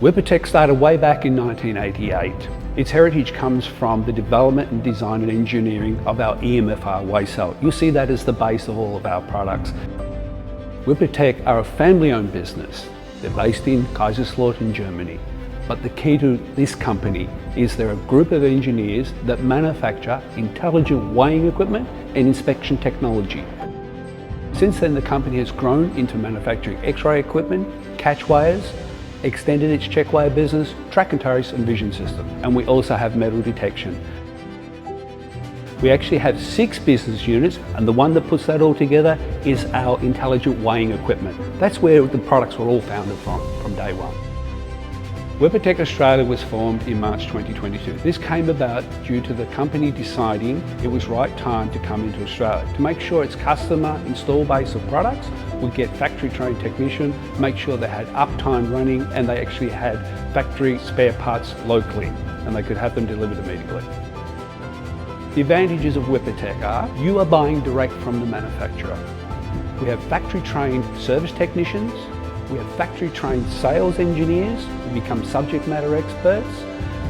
Wipotec started way back in 1988. Its heritage comes from the development and design and engineering of our EMFR waste cell. You'll see that as the base of all of our products. Wipotec are a family-owned business. They're based in Kaiserslautern, Germany. But the key to this company is they're a group of engineers that manufacture intelligent weighing equipment and inspection technology. Since then, the company has grown into manufacturing X-ray equipment, catch weighers, extended its check weigher business, track and trace and vision system. And we also have metal detection. We actually have 6 business units, and the one that puts that all together is our intelligent weighing equipment. That's where the products were all founded from day one. Wipotec Australia was formed in March 2022. This came about due to the company deciding it was right time to come into Australia to make sure its customer install base of products would get factory trained technician, make sure they had uptime running, and they actually had factory spare parts locally and they could have them delivered immediately. The advantages of Wipotec are you are buying direct from the manufacturer. We have factory trained service technicians. We have factory trained sales engineers who become subject matter experts.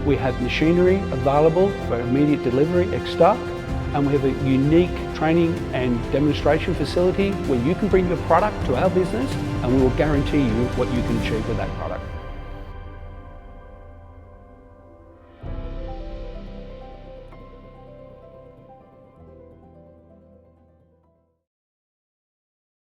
We have machinery available for immediate delivery ex stock, and we have a unique training and demonstration facility where you can bring your product to our business and we will guarantee you what you can achieve with that product.